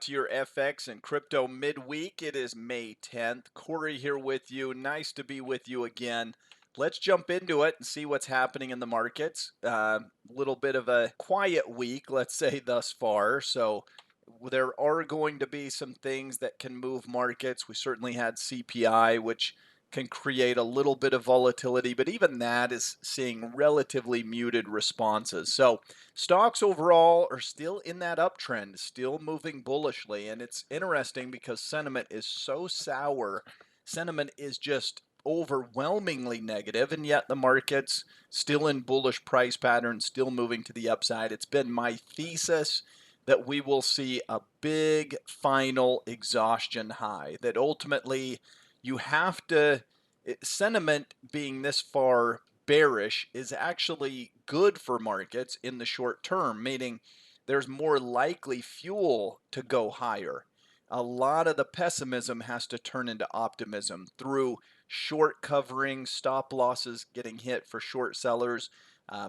out to your FX and crypto midweek. It is May 10th. Corey here with you. Nice to be with you again. Let's jump into it and see what's happening in the markets. A little bit of a quiet week, let's say, thus far. So there are going to be some things that can move markets. We certainly had CPI, which can create a little bit of volatility, but even that is seeing relatively muted responses. So stocks overall are still in that uptrend, still moving bullishly, and it's interesting because sentiment is so sour. Sentiment is just overwhelmingly negative, and yet the market's still in bullish price patterns, still moving to the upside. It's been my thesis that we will see a big final exhaustion high, that ultimately you have to, sentiment being this far bearish is actually good for markets in the short term, meaning there's more likely fuel to go higher. A lot of the pessimism has to turn into optimism through short covering, stop losses getting hit for short sellers,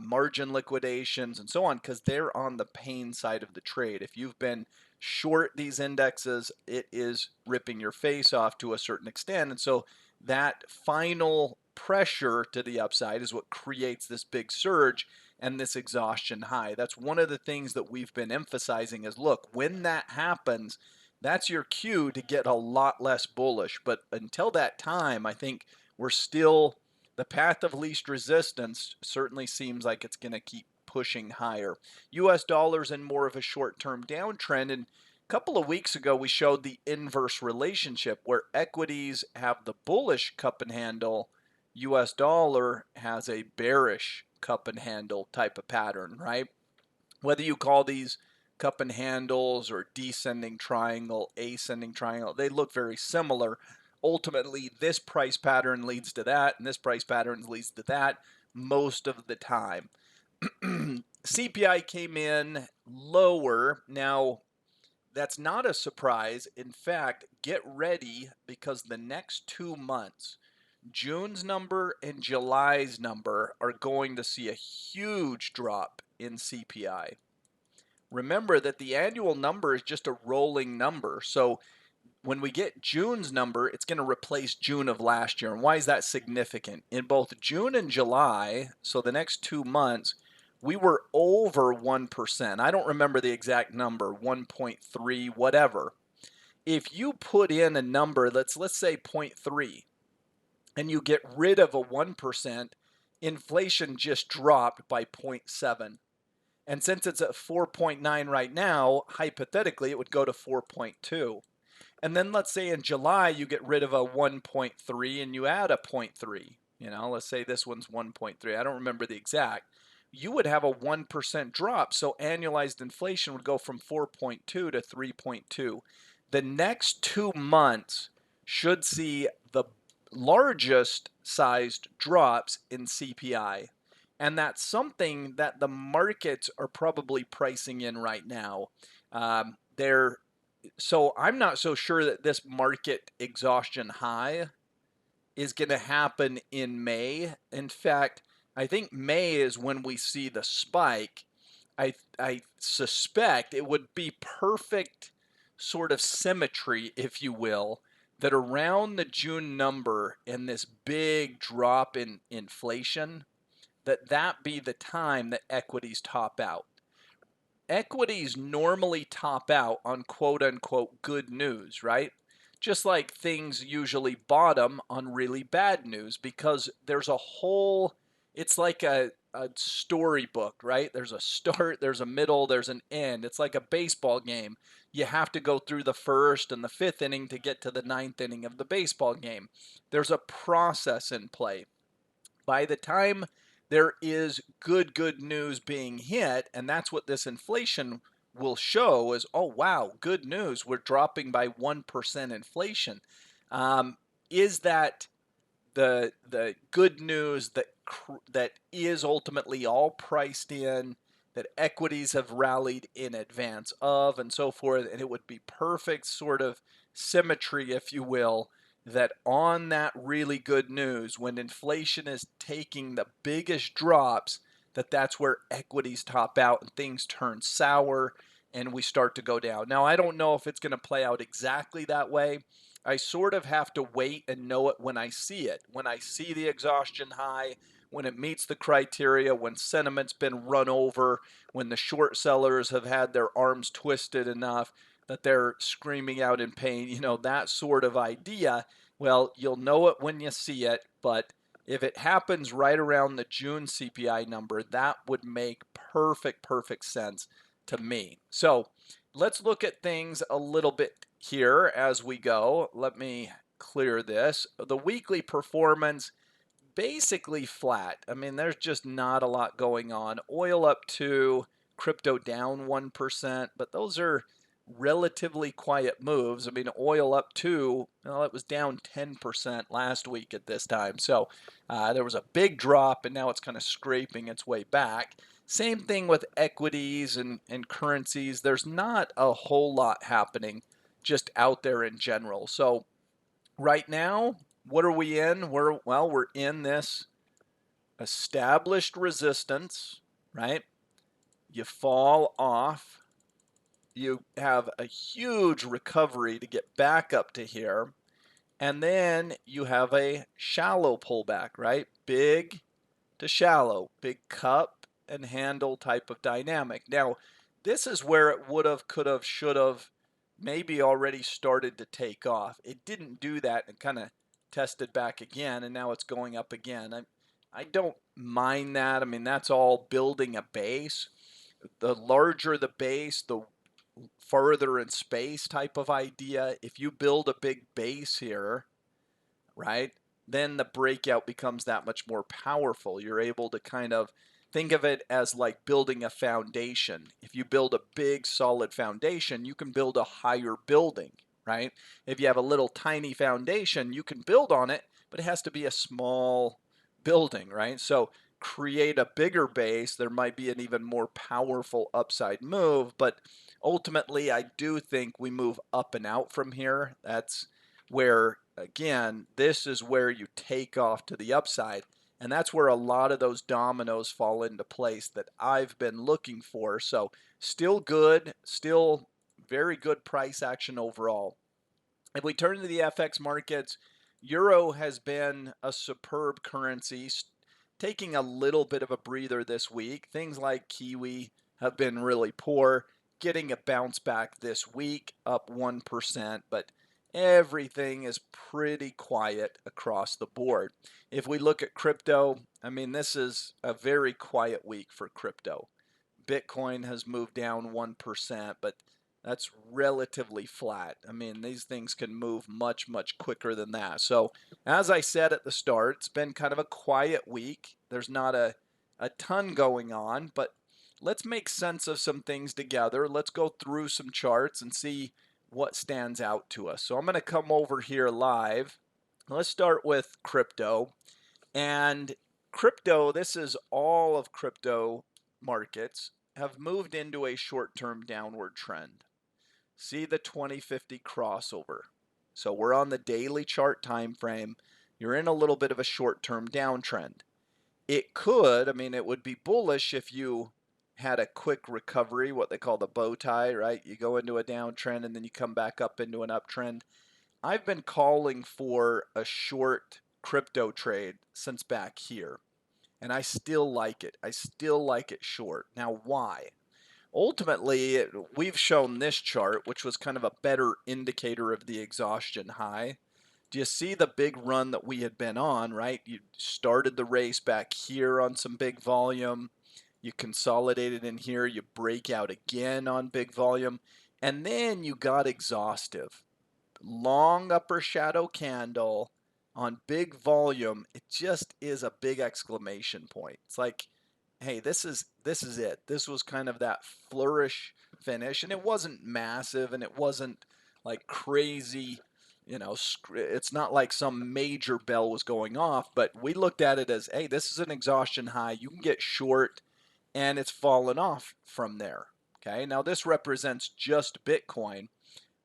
margin liquidations, and so on, because they're on the pain side of the trade. If you've been short these indexes, it is ripping your face off to a certain extent. And so that final pressure to the upside is what creates this big surge and this exhaustion high. That's one of the things that we've been emphasizing is, look, when that happens, that's your cue to get a lot less bullish. But until that time, I think we're still, the path of least resistance certainly seems like it's going to keep pushing higher. US dollars in more of a short-term downtrend, and a couple of weeks ago we showed the inverse relationship where equities have the bullish cup and handle, US dollar has a bearish cup and handle type of pattern, right? Whether you call these cup and handles or descending triangle, ascending triangle, they look very similar. Ultimately, this price pattern leads to that, and this price pattern leads to that most of the time. CPI came in lower. Now, that's not a surprise. In fact, get ready because the next 2 months, June's number and July's number, are going to see a huge drop in CPI. Remember that the annual number is just a rolling number. So when we get June's number, it's going to replace June of last year. And why is that significant? In both June and July, so the next 2 months, we were over 1%. I don't remember the exact number, 1.3, whatever. If you put in a number that's, let's say, 0.3, and you get rid of a 1%, inflation just dropped by 0.7. And since it's at 4.9 right now, hypothetically, it would go to 4.2. And then let's say in July, you get rid of a 1.3 and you add a 0.3. Let's say this one's 1.3. I don't remember the exact. You would have a 1% drop. So annualized inflation would go from 4.2 to 3.2. The next 2 months should see the largest sized drops in CPI. And that's something that the markets are probably pricing in right now. So I'm not so sure that this market exhaustion high is going to happen in May. In fact, I think May is when we see the spike. I suspect it would be perfect sort of symmetry, if you will, that around the June number and this big drop in inflation, that be the time that equities top out. Equities normally top out on quote unquote good news, right? Just like things usually bottom on really bad news because there's a whole, it's like a storybook, right? There's a start, there's a middle, there's an end. It's like a baseball game. You have to go through the first and the fifth inning to get to the ninth inning of the baseball game. There's a process in play. By the time there is good news being hit, and that's what this inflation will show is, oh wow, good news, we're dropping by 1% inflation. Is that the good news that is ultimately all priced in, that equities have rallied in advance of, and so forth, and it would be perfect sort of symmetry, if you will, that on that really good news, when inflation is taking the biggest drops, that's where equities top out and things turn sour and we start to go down. Now, I don't know if it's going to play out exactly that way. I sort of have to wait and know it when I see it. When I see the exhaustion high, when it meets the criteria, when sentiment's been run over, when the short sellers have had their arms twisted enough that they're screaming out in pain, that sort of idea. Well, you'll know it when you see it, but if it happens right around the June CPI number, that would make perfect sense to me. So let's look at things a little bit here as we go. Let me clear this. The weekly performance basically flat. I mean, there's just not a lot going on. Oil up 2, crypto down 1%, but those are relatively quiet moves. I mean, oil up 2, well, it was down 10% last week at this time. So there was a big drop, and now it's kind of scraping its way back. Same thing with equities and currencies. There's not a whole lot happening just out there in general. So right now, what are we in? We're in this established resistance, right? You fall off. You have a huge recovery to get back up to here. And then you have a shallow pullback, right? Big to shallow, big cup and handle type of dynamic. Now, this is where it would have, could have, should have maybe already started to take off. It didn't do that and kind of tested back again, and now it's going up again. I don't mind that. I mean, that's all building a base. The larger the base, the further in space type of idea. If you build a big base here, right, then the breakout becomes that much more powerful. You're able to kind of think of it as like building a foundation. If you build a big solid foundation, you can build a higher building, right? If you have a little tiny foundation, you can build on it, but it has to be a small building, right? So create a bigger base. There might be an even more powerful upside move, but ultimately I do think we move up and out from here. That's where, again, this is where you take off to the upside. And that's where a lot of those dominoes fall into place that I've been looking for. So still good, still very good price action overall. If we turn to the FX markets, Euro has been a superb currency, taking a little bit of a breather this week. Things like Kiwi have been really poor, getting a bounce back this week, up 1%, but everything is pretty quiet across the board. If we look at crypto, I mean, this is a very quiet week for crypto. Bitcoin has moved down 1%, but that's relatively flat. I mean, these things can move much quicker than that. So, as I said at the start, it's been kind of a quiet week. There's not a ton going on, but let's make sense of some things together. Let's go through some charts and see what stands out to us. So I'm going to come over here live. Let's start with crypto. And crypto, this is all of crypto markets, have moved into a short-term downward trend. See the 2050 crossover. So we're on the daily chart time frame. You're in a little bit of a short-term downtrend. It could, I mean, it would be bullish if you had a quick recovery, what they call the bow tie, right? You go into a downtrend and then you come back up into an uptrend. I've been calling for a short crypto trade since back here, and I still like it. I still like it short. Now, why? Ultimately, we've shown this chart, which was kind of a better indicator of the exhaustion high. Do you see the big run that we had been on, right? You started the race back here on some big volume. You consolidated in here. You break out again on big volume. And then you got exhaustive. Long upper shadow candle on big volume. It just is a big exclamation point. It's like, hey, this is it. This was kind of that flourish finish, and it wasn't massive, and it wasn't like crazy, it's not like some major bell was going off, but we looked at it as, hey, this is an exhaustion high. You can get short, and it's fallen off from there. Okay, now this represents just Bitcoin,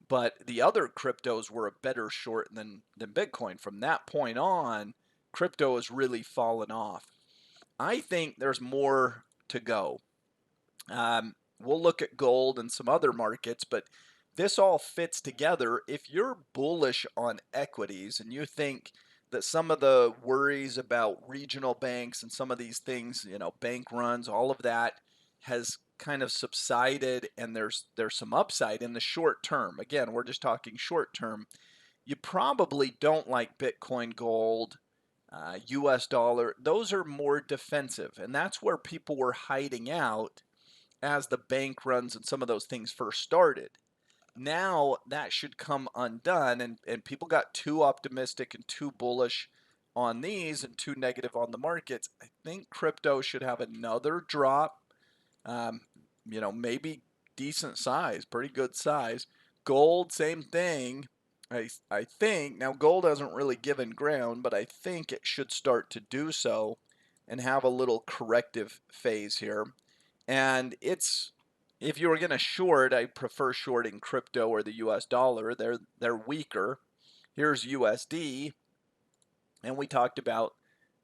but the other cryptos were a better short than Bitcoin. From that point on, crypto has really fallen off. I think there's more to go. we'll look at gold and some other markets, but this all fits together. If you're bullish on equities and you think that some of the worries about regional banks and some of these things, bank runs, all of that has kind of subsided, and there's some upside in the short term. Again, we're just talking short term. You probably don't like Bitcoin, gold, US dollar. Those are more defensive, and that's where people were hiding out as the bank runs and some of those things first started. Now that should come undone, and people got too optimistic and too bullish on these and too negative on the markets. I think crypto should have another drop, um, maybe decent size, pretty good size. Gold, same thing. I think, now gold hasn't really given ground, but I think it should start to do so and have a little corrective phase here. And if you were going to short, I prefer shorting crypto or the US dollar. They're weaker. Here's USD, and we talked about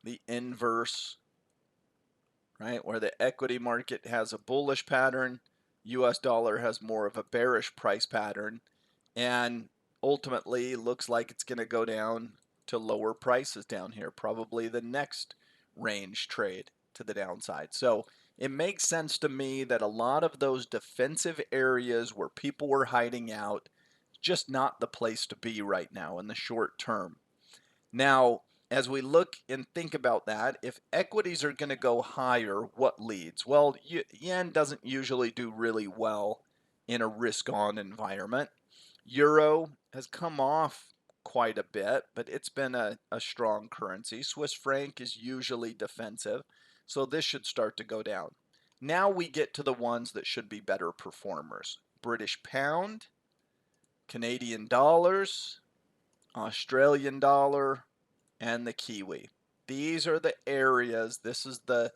the inverse, right? Where the equity market has a bullish pattern, US dollar has more of a bearish price pattern, and ultimately looks like it's going to go down to lower prices down here, probably the next range trade to the downside. So it makes sense to me that a lot of those defensive areas where people were hiding out, just not the place to be right now in the short term. Now, as we look and think about that, if equities are going to go higher, what leads? Well, yen doesn't usually do really well in a risk-on environment. Euro has come off quite a bit, but it's been a strong currency. Swiss franc is usually defensive, so this should start to go down. Now we get to the ones that should be better performers. British pound, Canadian dollars, Australian dollar, and the Kiwi. These are the areas, this is the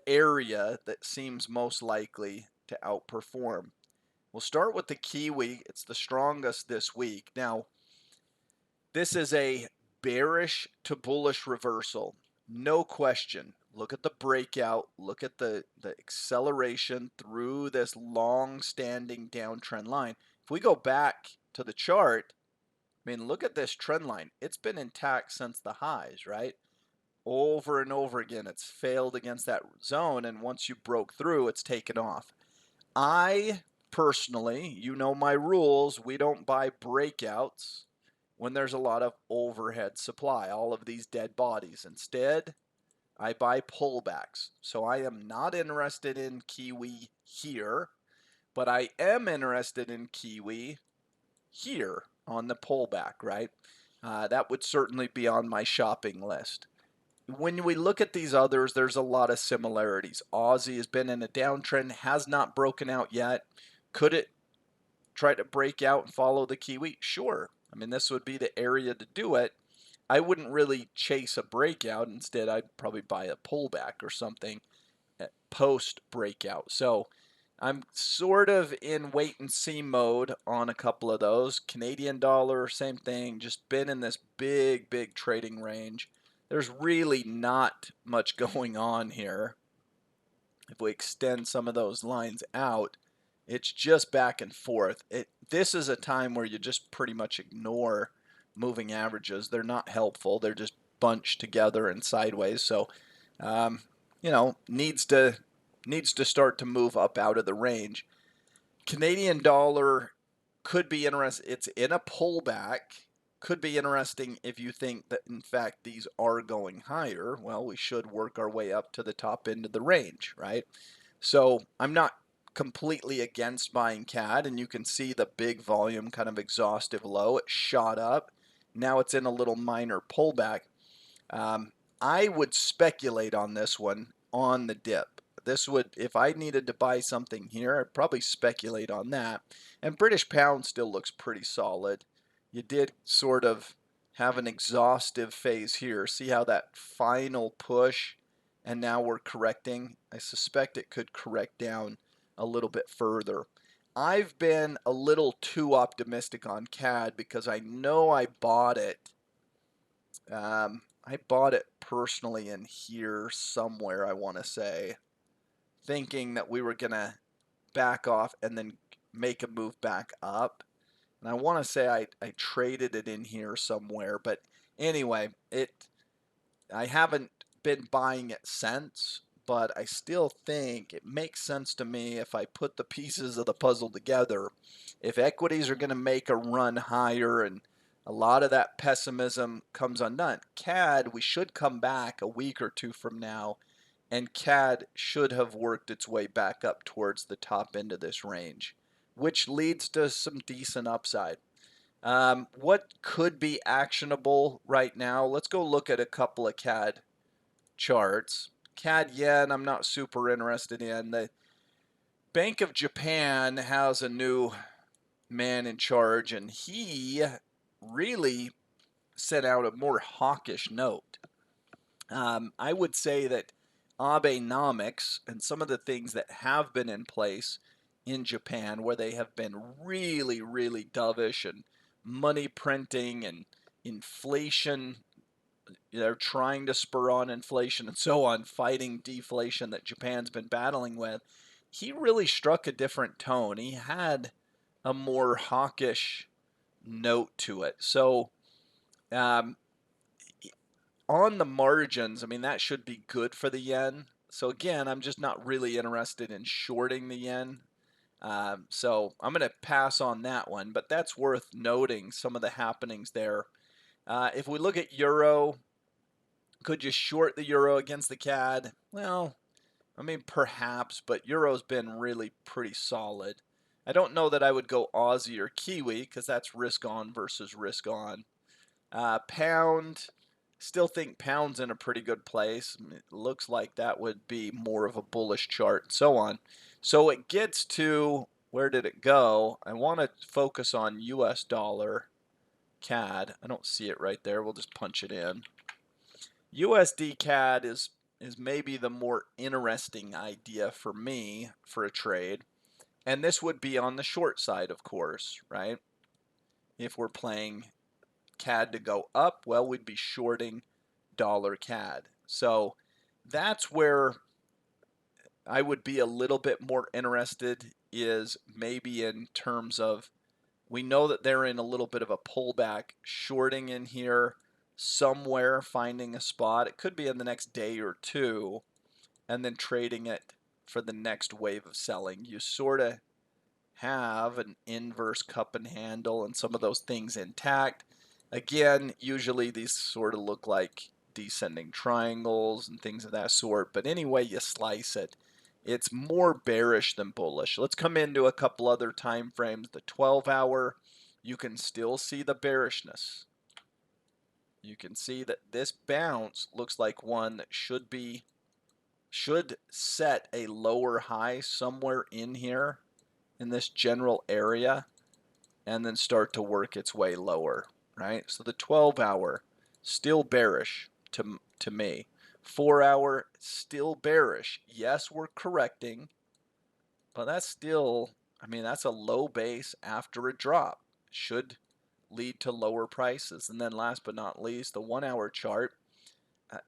area that seems most likely to outperform. We'll start with the Kiwi. It's the strongest this week. Now, this is a bearish to bullish reversal. No question. Look at the breakout. Look at the acceleration through this long-standing downtrend line. If we go back to the chart, I mean, look at this trend line. It's been intact since the highs, right? Over and over again, it's failed against that zone, and once you broke through, it's taken off. I personally, you know my rules, we don't buy breakouts when there's a lot of overhead supply, all of these dead bodies. Instead, I buy pullbacks. So I am not interested in Kiwi here, but I am interested in Kiwi here on the pullback, right? That would certainly be on my shopping list. When we look at these others, there's a lot of similarities. Aussie has been in a downtrend, has not broken out yet. Could it try to break out and follow the Kiwi? Sure. I mean, this would be the area to do it. I wouldn't really chase a breakout. Instead, I'd probably buy a pullback or something post breakout. So I'm sort of in wait and see mode on a couple of those. Canadian dollar, same thing, just been in this big trading range. There's really not much going on here. If we extend some of those lines out, it's just back and forth. This is a time where you just pretty much ignore moving averages. They're not helpful. They're just bunched together and sideways. So, needs to start to move up out of the range. Canadian dollar could be interesting. It's in a pullback. Could be interesting if you think that in fact these are going higher. Well, we should work our way up to the top end of the range, right? So I'm not completely against buying CAD, and you can see the big volume kind of exhaustive low. It shot up. Now it's in a little minor pullback. I would speculate on this one on the dip. This would, if I needed to buy something here, I'd probably speculate on that. And British pound still looks pretty solid. You did sort of have an exhaustive phase here. See how that final push, and now we're correcting. I suspect it could correct down a little bit further. I've been a little too optimistic on CAD because I know I bought it. I bought it personally in here somewhere, I want to say, thinking that we were going to back off, and then make a move back up. And I want to say I traded it in here somewhere, but anyway, I haven't been buying it since, but I still think it makes sense to me if I put the pieces of the puzzle together. If equities are going to make a run higher and a lot of that pessimism comes undone, CAD, we should come back a week or two from now, and CAD should have worked its way back up towards the top end of this range, which leads to some decent upside. What could be actionable right now? Let's go look at a couple of CAD charts. CAD yen, I'm not super interested in. The Bank of Japan has a new man in charge, and he really sent out a more hawkish note. I would say that Abenomics and some of the things that have been in place in Japan, where they have been really, really dovish and money printing and inflation, they're trying to spur on inflation and so on, fighting deflation that Japan's been battling with. He really struck a different tone. He had a more hawkish note to it. So, um, on the margins, I mean, that should be good for the yen. So again, I'm just not really interested in shorting the yen. So I'm going to pass on that one, but that's worth noting some of the happenings there. If we look at euro, could you short the euro against the CAD? Well, I mean, perhaps, but euro's been really pretty solid. I don't know that I would go Aussie or Kiwi because that's risk on versus risk on. Pound, still think pound's in a pretty good place. It looks like that would be more of a bullish chart and so on. So it gets to, where did it go? I want to focus on US dollar CAD. I don't see it right there. We'll just punch it in. USD CAD is maybe the more interesting idea for me for a trade. And this would be on the short side, of course, right? If we're playing CAD to go up, well, we'd be shorting dollar CAD. So that's where I would be a little bit more interested, is maybe in terms of, we know that they're in a little bit of a pullback, shorting in here somewhere, finding a spot. It could be in the next day or two, and then trading it for the next wave of selling. You sort of have an inverse cup and handle and some of those things intact. Again, usually these sort of look like descending triangles and things of that sort, but any way you slice it, it's more bearish than bullish. Let's come into a couple other time frames. The 12-hour, you can still see the bearishness. You can see that this bounce looks like one that should set a lower high somewhere in here in this general area and then start to work its way lower, right? So the 12-hour still bearish to me. 4-hour still bearish. Yes, we're correcting, but that's still, I mean, that's a low base after a drop. Should lead to lower prices. And then last but not least, the 1-hour chart.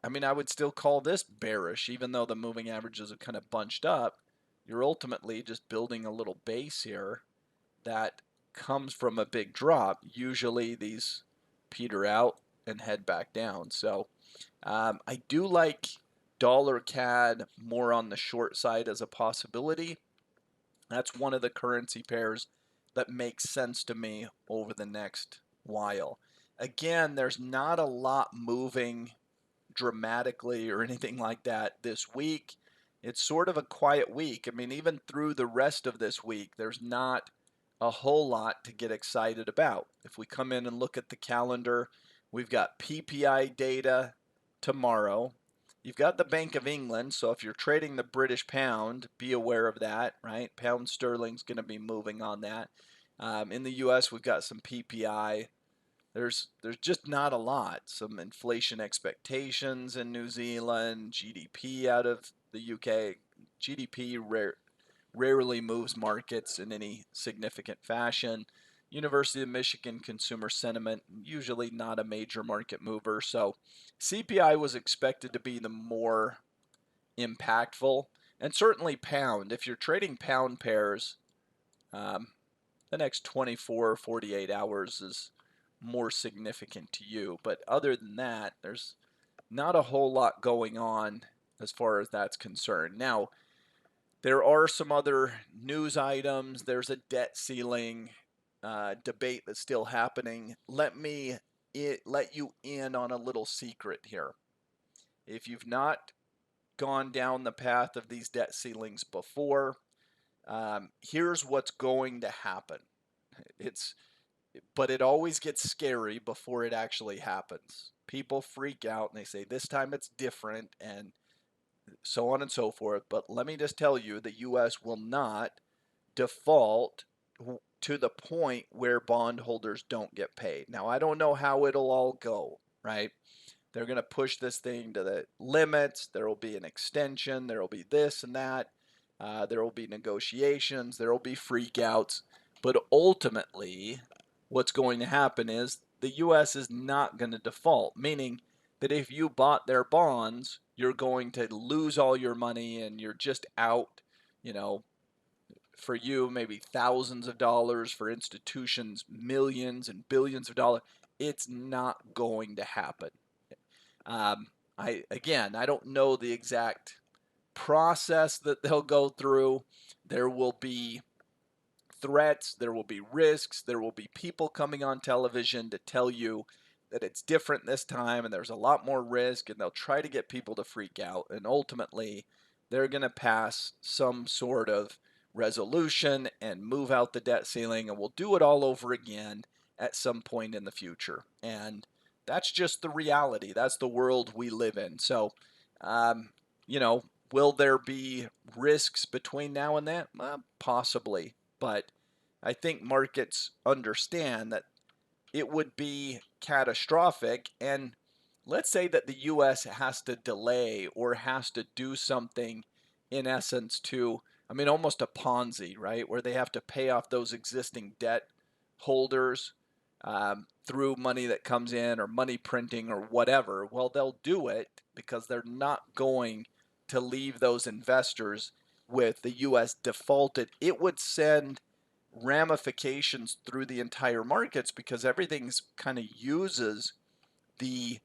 I mean, I would still call this bearish, even though the moving averages are kind of bunched up. You're ultimately just building a little base here that comes from a big drop. Usually these peter out and head back down. So I do like dollar CAD more on the short side as a possibility. That's one of the currency pairs that makes sense to me over the next while. Again, there's not a lot moving dramatically or anything like that this week. It's sort of a quiet week. I mean, even through the rest of this week, there's not a whole lot to get excited about. If we come in and look at the calendar, we've got PPI data tomorrow. You've got the Bank of England, so if you're trading the British pound, be aware of that, right? Pound sterling's going to be moving on that. In the U.S., we've got some PPI. There's just not a lot. Some inflation expectations in New Zealand, GDP out of the UK. GDP rarely moves markets in any significant fashion. University of Michigan consumer sentiment, usually not a major market mover. So CPI was expected to be the more impactful. And certainly pound. If you're trading pound pairs, the next 24 or 48 hours is more significant to you. But other than that, there's not a whole lot going on as far as that's concerned. Now, there are some other news items. There's a debt ceiling debate that's still happening. Let you in on a little secret here. If you've not gone down the path of these debt ceilings before, here's what's going to happen. But it always gets scary before it actually happens. People freak out and they say this time it's different and so on and so forth. But let me just tell you, the U.S. will not default to the point where bondholders don't get paid. Now, I don't know how it'll all go, right? They're going to push this thing to the limits. There will be an extension. There will be this and that. There will be negotiations. There will be freakouts. But ultimately, what's going to happen is the U.S. is not going to default, meaning that if you bought their bonds, you're going to lose all your money and you're just out, you know, for you, maybe thousands of dollars, for institutions, millions and billions of dollars. It's not going to happen. I don't know the exact process that they'll go through. There will be threats, there will be risks, there will be people coming on television to tell you that it's different this time and there's a lot more risk, and they'll try to get people to freak out, and ultimately they're going to pass some sort of resolution and move out the debt ceiling, and we'll do it all over again at some point in the future. And that's just the reality. That's the world we live in. So, you know, will there be risks between now and then? Possibly. But I think markets understand that it would be catastrophic. And let's say that the U.S. has to delay or has to do something, in essence, to, I mean, almost a Ponzi, right? Where they have to pay off those existing debt holders through money that comes in or money printing or whatever. Well, they'll do it because they're not going to leave those investors with the U.S. defaulted. It would send ramifications through the entire markets because everything's kind of uses the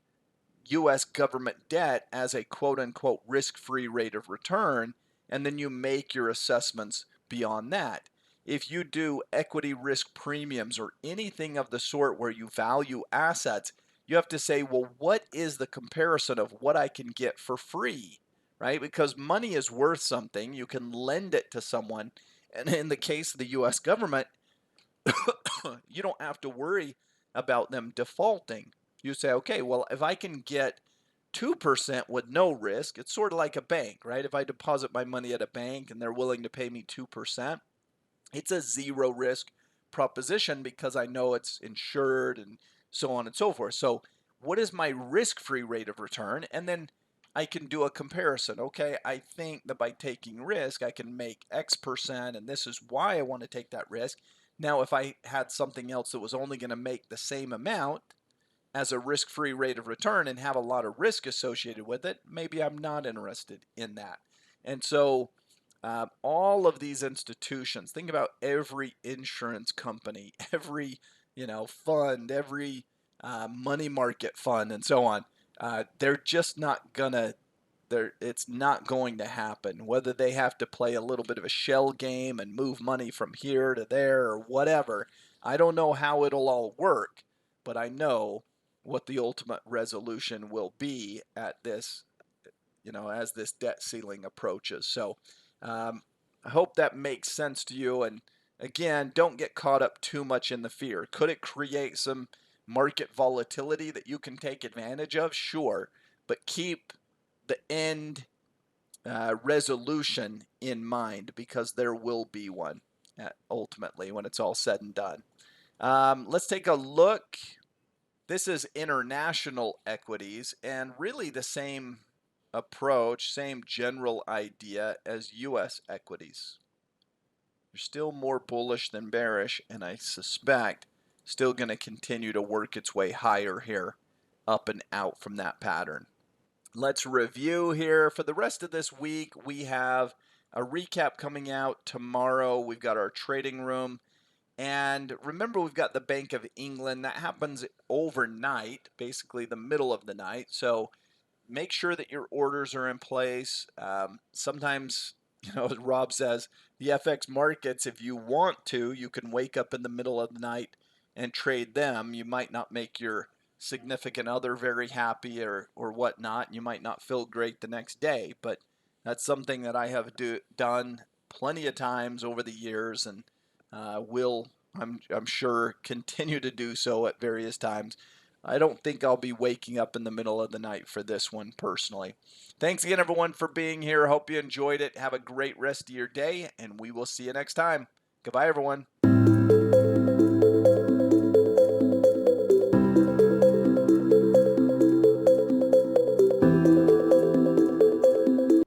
U.S. government debt as a quote unquote risk-free rate of return, and then you make your assessments beyond that. If you do equity risk premiums or anything of the sort where you value assets, you have to say, well, what is the comparison of what I can get for free, right? Because money is worth something. You can lend it to someone. And in the case of the U.S. government, you don't have to worry about them defaulting. You say, okay, well, if I can get 2% with no risk, it's sort of like a bank, right? If I deposit my money at a bank and they're willing to pay me 2%, it's a zero risk proposition because I know it's insured and so on and so forth. So, what is my risk free rate of return? And then I can do a comparison. Okay, I think that by taking risk, I can make X percent, and this is why I want to take that risk. Now, if I had something else that was only going to make the same amount as a risk free rate of return and have a lot of risk associated with it, maybe I'm not interested in that. And so, all of these institutions, think about every insurance company, every fund, every money market fund, and so on. They're just not gonna. It's not going to happen. Whether they have to play a little bit of a shell game and move money from here to there or whatever, I don't know how it'll all work, but I know what the ultimate resolution will be at this, as this debt ceiling approaches. So I hope that makes sense to you. And again, don't get caught up too much in the fear. Could it create some market volatility that you can take advantage of? Sure. But keep the end resolution in mind, because there will be one ultimately when it's all said and done. Let's take a look. This is international equities, and really the same approach, same general idea as U.S. equities. You're still more bullish than bearish, and I suspect still going to continue to work its way higher here, up and out from that pattern. Let's review here. For the rest of this week, we have a recap coming out tomorrow. We've got our trading room. And remember, we've got the Bank of England. That happens overnight, basically the middle of the night. So make sure that your orders are in place. Sometimes, as Rob says, the FX markets, if you want to, you can wake up in the middle of the night and trade them. You might not make your significant other very happy or whatnot. You might not feel great the next day, but that's something that I have done plenty of times over the years, and will, I'm sure, continue to do so at various times. I don't think I'll be waking up in the middle of the night for this one personally. Thanks again, everyone, for being here. Hope you enjoyed it. Have a great rest of your day, and we will see you next time. Goodbye, everyone.